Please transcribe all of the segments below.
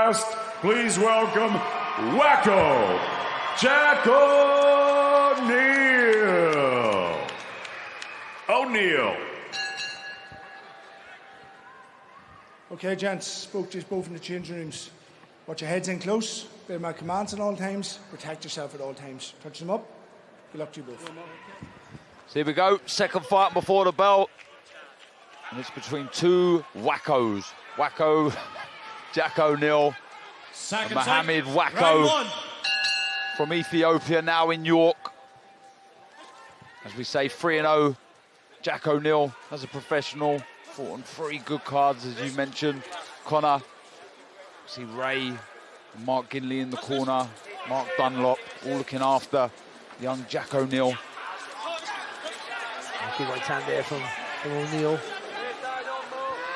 Belfast, please welcome Wako, Jack O'Neill. Okay, gents, spoke to you both in the changing rooms. Watch your heads in close, obey my commands at all times, protect yourself at all times. Touch them up. Good luck to you both. So here we go, second fight before the bell. And it's between two Wakos. Wako, Jack O'Neill, and Mohammed Wako from Ethiopia, now in York. As we say, 3-0. Jack O'Neill as a professional, fought on 3 good cards, as you mentioned. Connor, see Ray, Mark Ginley in the corner, Mark Dunlop, all looking after young Jack O'Neill. Good right hand there from O'Neill.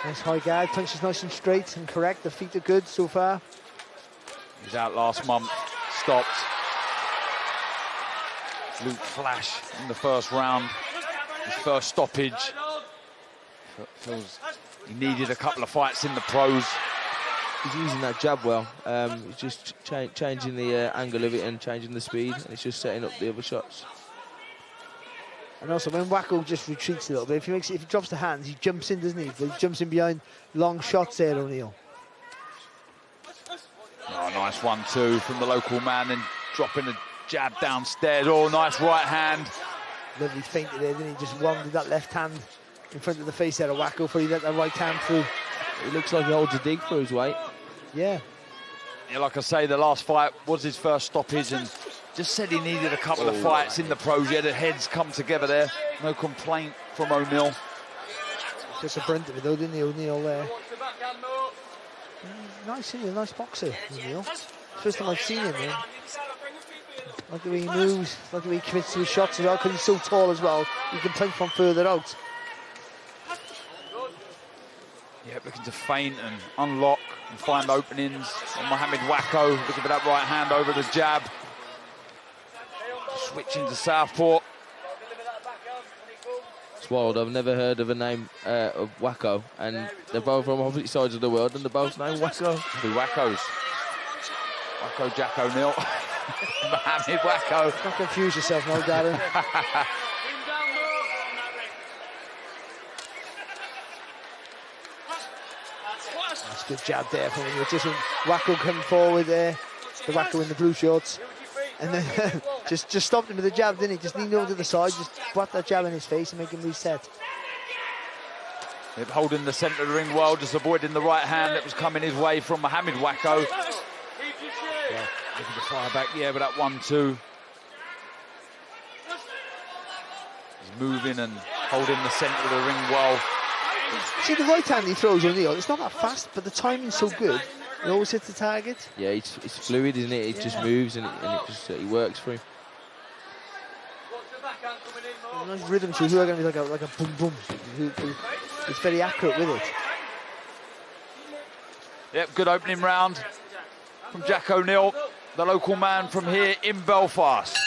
Nice high guard, punches nice and straight and correct. The feet are good so far. He was out last month, stopped. Luke Flash in the first round, his first stoppage. Feels he needed a couple of fights in the pros. He's using that jab well. He's just changing the angle of it and changing the speed, and it's just setting up the other shots. And also, when Wako just retreats a little bit, if he drops the hands, he jumps in, doesn't he? He jumps in behind long shots there, O'Neill. Oh, nice 1-2 from the local man, and dropping a jab downstairs. Oh, nice right hand. Lovely feint there, didn't he? Just wandered that left hand in front of the face there of Wako before he let that right hand through. It looks like he holds a dig for his weight. Yeah. Yeah, like I say, the last fight was his first stoppage, and just said he needed a couple of fights in the pros. Yeah, the heads come together there. No complaint from O'Neill. Just a brunt of it though, didn't he, O'Neill there? Nice, isn't he? A nice boxer, O'Neill. First time I've seen him, man. Like the way he moves, like the way he commits to his shots as well, because he's so tall as well. You can punch from further out. Yeah, looking to feint and unlock and find openings on Mohammed Wako. Looking for that right hand over the jab. Switching to southpaw. It's wild. I've never heard of a name of Wako, and they're both from opposite sides of the world, and they're both named Wako. Two Wakos. Wako, Jack O'Neill. Mohammed Wako. Don't confuse yourself, no, Darren. That's a good jab there from him. Just Wako coming forward there. The Wako in the blue shorts. And then just stopped him with a jab, didn't he? Just leaned over to the side, just brought that jab in his face and make him reset. Holding the centre of the ring well, just avoiding the right hand that was coming his way from Mohammed Wako. Yeah, looking to fire back, yeah, with that 1-2. He's moving and holding the centre of the ring well. See the right hand he throws O'Neill, it's not that fast, but the timing's so good. He always hits the target. Yeah, it's fluid, isn't it? It just moves and it just it works for him. Nice rhythm to it. Going to be like a boom boom. It's very accurate with it. Yep, good opening round from Jack O'Neill, the local man from here in Belfast.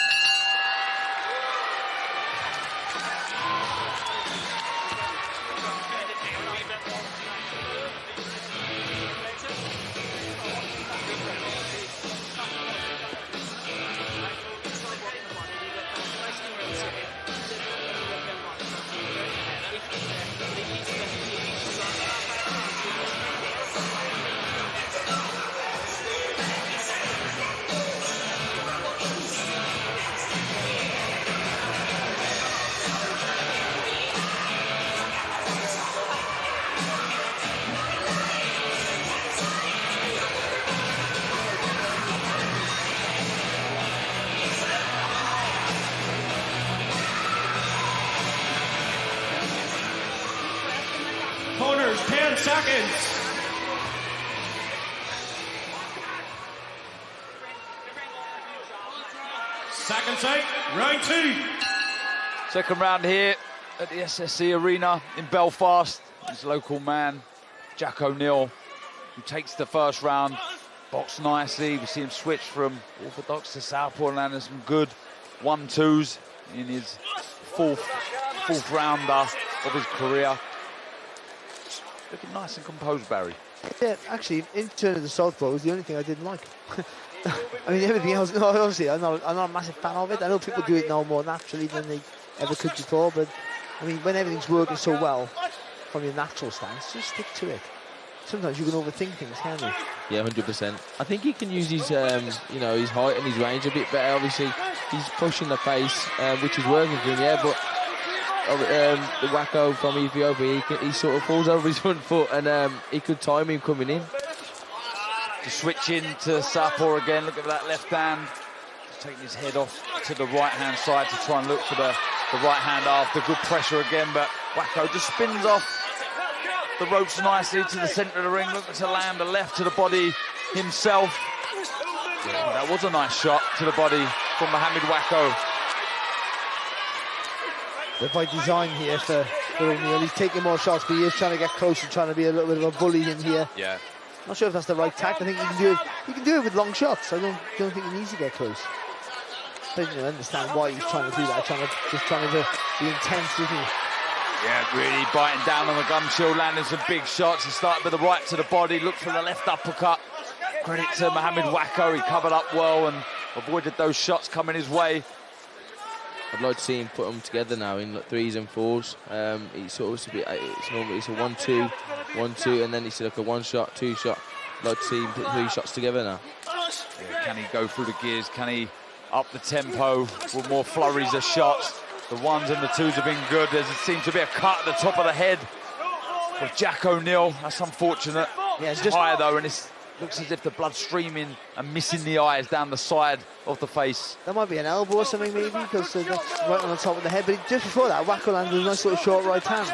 Corners, 10 seconds. Second take, round 2. Second round here at the SSE Arena in Belfast. His local man, Jack O'Neill, who takes the first round, boxed nicely. We see him switch from orthodox to southpaw and landing some good 1-2s in his fourth rounder of his career. Looking nice and composed, Barry. Yeah, actually, in terms of the southpaw, was the only thing I didn't like. I mean, everything else, no, obviously, I'm not a massive fan of it. I know people do it now more naturally than they ever could before, but I mean, when everything's working so well from your natural stance, just stick to it. Sometimes you can overthink things, can't you? Yeah, 100%. I think he can use his, you know, his height and his range a bit better. Obviously, he's pushing the pace, which is working for him, yeah, but the Wako from Ethiopia, he sort of falls over his front foot, and he could time him coming in. To switch in to southpaw again. Look at that left hand. Just taking his head off to the right-hand side to try and look for the right hand after. Good pressure again, but Wako just spins off the ropes nicely to the centre of the ring. Looking to land a left to the body himself. Yeah, that was a nice shot to the body from Mohammed Wako. They're by design here for O'Neill. He's taking more shots, but he is trying to get close and trying to be a little bit of a bully in here. Yeah. Not sure if that's the right tact. I think you can do it. You can do it with long shots. I don't think he needs to get close. I don't understand why he's trying to do that. Just trying to be intense, isn't he? Yeah, really biting down on the gum shield, landing some big shots. He started with the right to the body, looked for the left uppercut. Credit to Mohammed Wako. He covered up well and avoided those shots coming his way. I'd like to see him put them together now in like 3s and 4s. It's sort of it's normally it's a 1-2, 1-2, and then it's like a 1 shot, 2 shot. I'd like to see him put 3 shots together now. Yeah, can he go through the gears? Can he up the tempo with more flurries of shots? The 1s and the 2s have been good. There seems to be a cut at the top of the head of Jack O'Neill. That's unfortunate. Yeah, it's just higher though, and it looks as if the blood's streaming and missing the eyes down the side of the face. That might be an elbow or something maybe, because that's right on the top of the head. But just before that, Wako landed a nice little short right hand.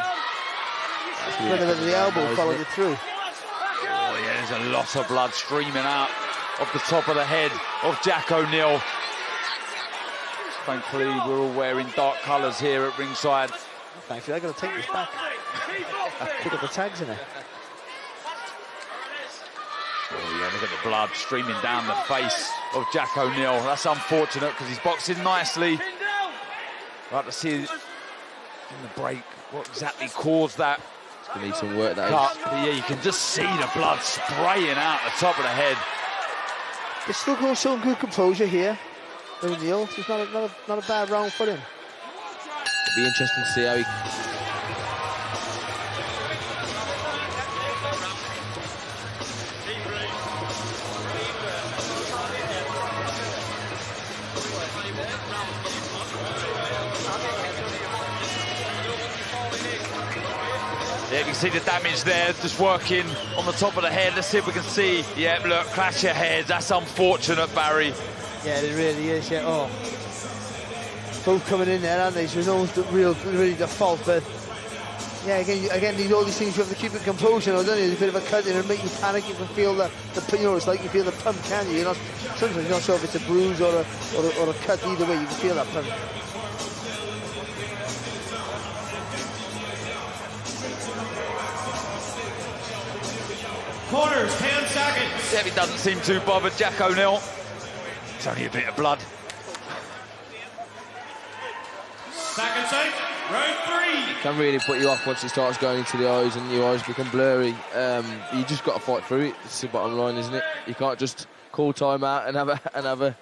Whether the elbow followed it through. Oh yeah, there's a lot of blood streaming out of the top of the head of Jack O'Neill. Thankfully, we're all wearing dark colours here at ringside. Thankfully, I've got to take this back. Pick up the tags in it. Oh yeah, look at the blood streaming down the face of Jack O'Neill. That's unfortunate because he's boxing nicely. Like to see in the break what exactly caused that. It's going to need some work, that cut. is. But yeah, you can just see the blood spraying out the top of the head. It's still got some good composure here. O'Neill, it's not a bad round for him. It'll be interesting to see how he... Yeah, you can see the damage there, just working on the top of the head. Let's see if we can see. Yeah, look, clash your heads. That's unfortunate, Barry. Yeah, it really is, yeah. Oh. Both coming in there, aren't they? So it's almost really the fault, but yeah, again, all these things you have to keep it composure, don't you? There's a bit of a cut in and make you panic. You can feel the you know, it's like you feel the pump, can you? Sometimes you're not sure if it's a bruise or a cut. Either way, you can feel that pump. Corners, 10 seconds. Yeah, he doesn't seem too bothered, Jack O'Neill. It's only a bit of blood. Second take, round 3. Can really put you off once it starts going into the eyes and your eyes become blurry. You just got to fight through it. It's the bottom line, isn't it? You can't just call time out and have a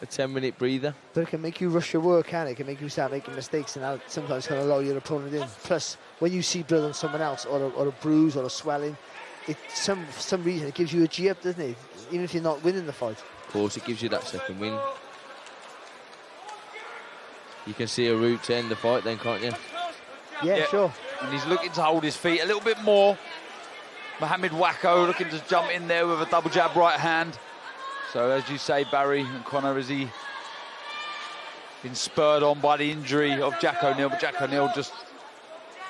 10-minute breather. But it can make you rush your work, can it? It can make you start making mistakes, and that sometimes can allow your opponent in. Plus, when you see blood on someone else, or a bruise or a swelling, for some reason it gives you a G-up, doesn't it? Even if you're not winning the fight. Of course, it gives you that second win. You can see a route to end the fight then, can't you? Yeah, sure. And he's looking to hold his feet a little bit more. Mohammed Wako looking to jump in there with a double jab right hand. So as you say, Barry and Connor, has he been spurred on by the injury of Jack O'Neill? But Jack O'Neill just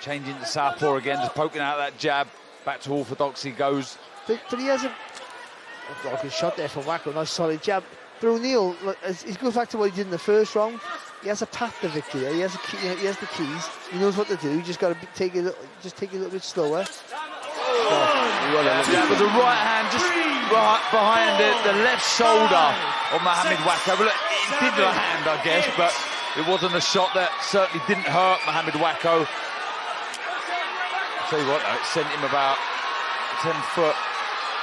changing to southpaw again, just poking out that jab. Back to orthodoxy goes. But he has a good shot there from Wako, nice solid jab. But O'Neill, he goes back to what he did in the first round. He has a path to victory. He has the keys. He knows what to do. You just got to take it a little bit slower. Jab with the right hand just right behind it, the left shoulder of Mohammed Wako. Well, it did the hand, I guess, but it wasn't a shot that certainly didn't hurt Mohammed Wako. I'll tell you what, though, it sent him about 10 foot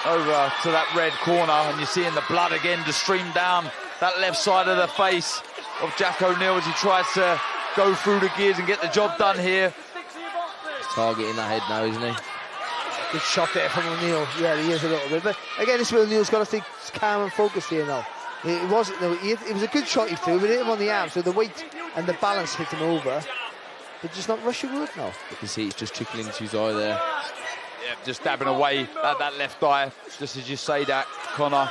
over to that red corner, and you're seeing the blood again just stream down that left side of the face of Jack O'Neill as he tries to go through the gears and get the job done here. He's targeting that head now, isn't he? Good shot there from O'Neill. Yeah, he is a little bit. But again, this is where O'Neill's got to stay calm and focused here now. It was a good shot he threw, but it hit him on the arm, so the weight and the balance hit him over. But just not rushing work now. You can see it's just trickling into his eye there. Yeah, just dabbing away at that left eye, just as you say that, Connor.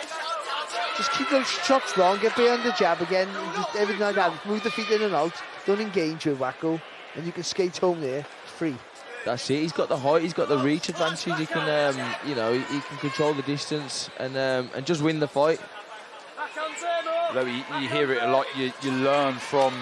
Just keep those shots long, get behind the jab again, just everything like that. Move the feet in and out, don't engage with Wako, and you can skate home there, free. That's it. He's got the height, he's got the reach advantage. He can, you know, he can control the distance and just win the fight. Though you hear it a lot, you learn from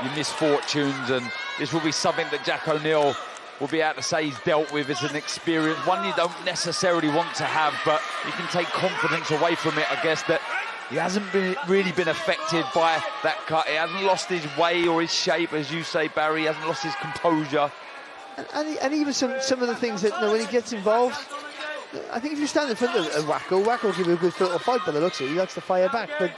your misfortunes, and this will be something that Jack O'Neill will be able to say he's dealt with as an experience, one you don't necessarily want to have, but you can take confidence away from it, I guess, that he hasn't really been affected by that cut. He hasn't lost his way or his shape, as you say, Barry. He hasn't lost his composure. And even some of the things that, you know, when he gets involved, I think if you stand in front of Wako will give you a good little fight by the looks of it. He likes to fire back, but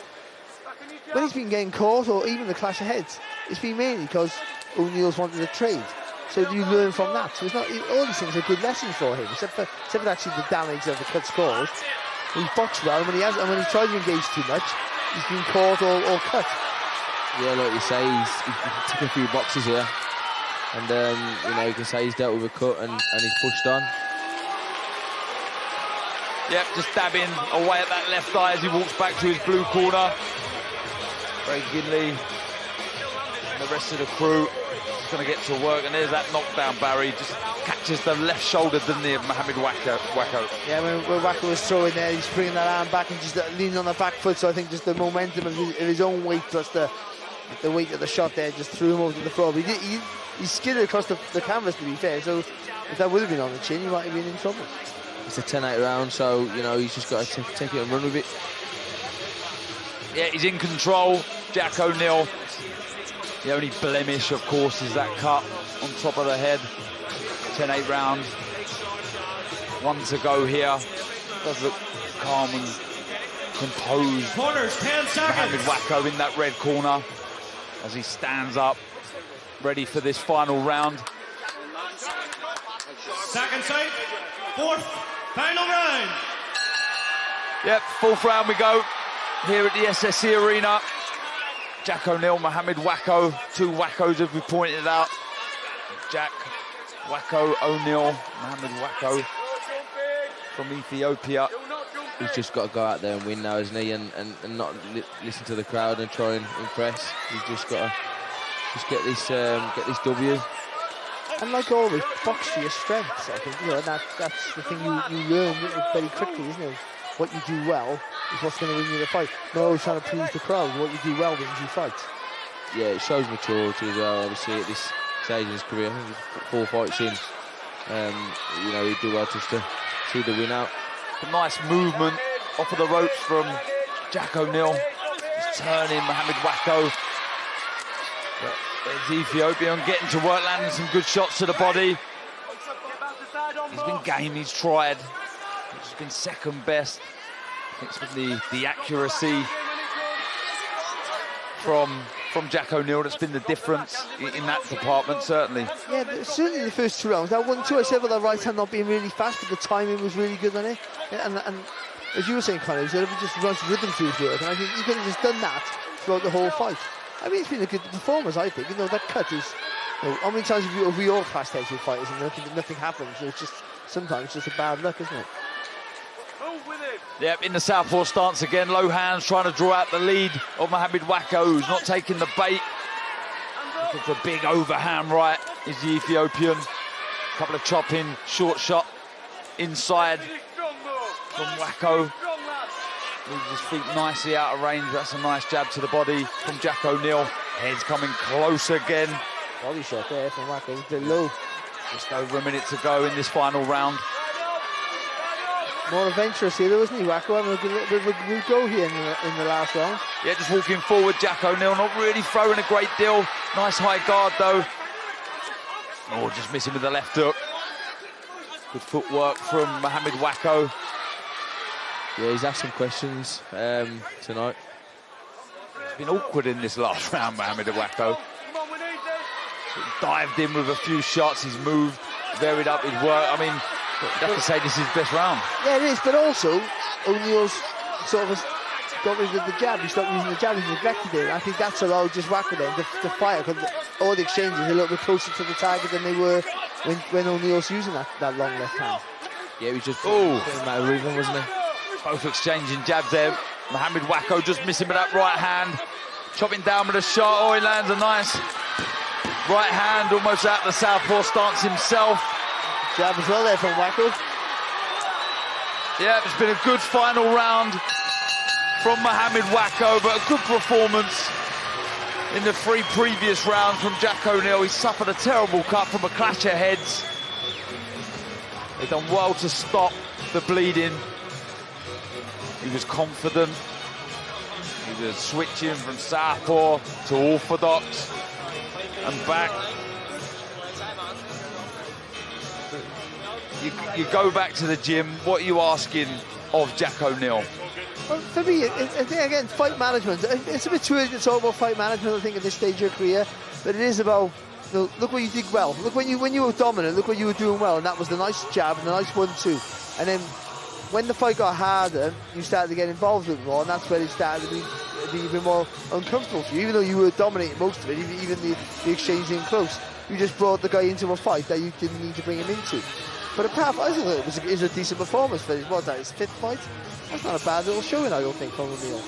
when he's been getting caught, or even the clash of heads, it's been mainly because O'Neill's wanted to trade. So you learn from that. So it's not, all these things are good lessons for him, except for actually the damage of the cuts caused. He's boxed well, and when he tries to engage too much, he's been caught or cut. Yeah, like you say, he took a few boxes here, and you know, you can say he's dealt with a cut and he's pushed on. Yep, just dabbing away at that left eye as he walks back to his blue corner. Ray Ginley and the rest of the crew is going to get to work, and there's that knockdown, Barry. Just catches the left shoulder, doesn't he, of Mohammed Wako. Yeah, when Wako was throwing there, he's bringing that arm back and just leaning on the back foot, so I think just the momentum of his own weight plus the weight of the shot there just threw him over to the floor. But he skidded across the canvas, to be fair, so if that would have been on the chin, he might have been in trouble. It's a 10-8 round, so, you know, he's just got to take it and run with it. Yeah, he's in control, Jack O'Neill. The only blemish, of course, is that cut on top of the head. 10-8 round. One to go here. Does look calm and composed. Corners, 10 seconds. Mohammed Wako in that red corner as he stands up, ready for this final round. Second sight, fourth, final round. Yep, fourth round we go here at the SSC Arena. Jack O'Neill, Mohammed Wako, two Wakos as we pointed out. Jack Wako O'Neill, Mohammed Wako from Ethiopia. He's just got to go out there and win now, isn't he? And not listen to the crowd and try and impress. He's just got to get this W. And like always, box to your strengths. I think, you know, that's the thing you learn very quickly, isn't it? What you do well is what's going to win you the fight. Not always trying to please the crowd. What you do well wins you fights. Yeah, it shows maturity as well. Obviously, at this stage in his career, I think he's 4 fights in. You know, he'd do well just to see the win out. A nice movement off of the ropes from Jack O'Neill. Just turning Mohammed Wako. There's Ethiopian getting to work, landing some good shots to the body. He's been game, he's tried. He's been second best. I think it's been the accuracy from Jack O'Neill that's been the difference in that department, certainly. Yeah, but certainly the first 2 rounds. That 1-2, I said about the right hand not being really fast, but the timing was really good on it. And as you were saying, Conor, he said if he just runs rhythm to his work, and I think he could have just done that throughout the whole fight. I mean, it's been a good performance, I think. You know, that cut is... You know, how many times have we all clashed heads with fighters and nothing happens? It's just... Sometimes it's just a bad luck, isn't it? Yep, in the southpaw stance again. Low hands trying to draw out the lead of Mohammed Wako, who's not taking the bait. Looking for a big overhand right is the Ethiopian. Couple of chopping, short shot inside from Wako. Moves his feet nicely out of range. That's a nice jab to the body from Jack O'Neill. Head's coming close again. Body shot there from Wako, a bit low. Just over a minute to go in this final round. More adventurous here, though, isn't he, Wako? Having a little bit of a good go here in the last round. Yeah, just walking forward, Jack O'Neill, not really throwing a great deal. Nice high guard, though. Oh, just missing with the left hook. Good footwork from Mohammed Wako. Yeah, he's asked some questions tonight. It's been awkward in this last round, Mohammed Wako. Dived in with a few shots, he's moved, varied up his work. I mean, you have to say this is his best round. Yeah, it is, but also O'Neill's sort of got rid of the jab. He stopped using the jab, he neglected it. I think that's allowed just Wako then to fire, because all the exchanges are a little bit closer to the target than they were when O'Neill's using that long left hand. Yeah, he was just putting that rhythm, wasn't he? Both exchanging jabs there. Mohammed Wako just missing with that right hand. Chopping down with a shot. Oh, he lands a nice right hand, almost out the southpaw stance himself. Jab as well there from Wako. Yeah, it's been a good final round from Mohammed Wako, but a good performance in the 3 previous rounds from Jack O'Neill. He suffered a terrible cut from a clash of heads. They've done well to stop the bleeding. He was confident. He was switching from southpaw to orthodox and back. You go back to the gym, what are you asking of Jack O'Neill? Well, for me, I think, again, fight management. It's a bit too early to talk about fight management, I think, at this stage of your career. But it is about, you know, look what you did well. Look when you were dominant, look what you were doing well. And that was the nice jab and the nice 1-2. And then when the fight got harder, you started to get involved with it more. And that's when it started to be a bit more uncomfortable for you. Even though you were dominating most of it, even the exchange in close. You just brought the guy into a fight that you didn't need to bring him into. But apart from, I think it was a decent performance for his, what's that, his 5th fight? That's not a bad little showing, I don't think, from O'Neill.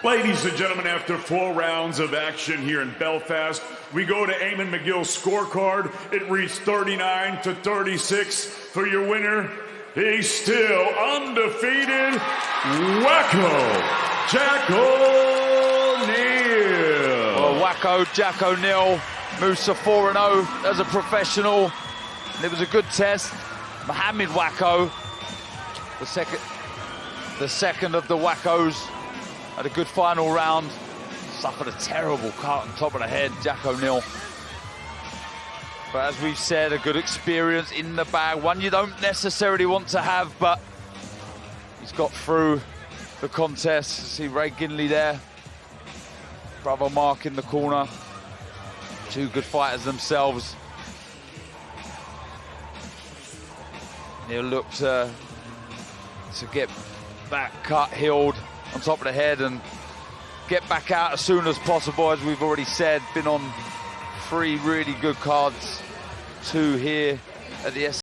Ladies and gentlemen, after 4 rounds of action here in Belfast, we go to Eamon McGill's scorecard. It reads 39-36 for your winner. He's still undefeated, Wako Jack O'Neill. Well, Wako Jack O'Neill moves to 4-0 as a professional. And it was a good test. Mohammed Wako, the second of the Wakos, had a good final round. Suffered a terrible cut on top of the head, Jack O'Neill. But as we've said, a good experience in the bag. One you don't necessarily want to have, but he's got through the contest. See Ray Ginley there. Brother Mark in the corner. 2 good fighters themselves. He'll look to get that cut healed on top of the head and get back out as soon as possible. As we've already said, been on 3 really good cards, 2 here at the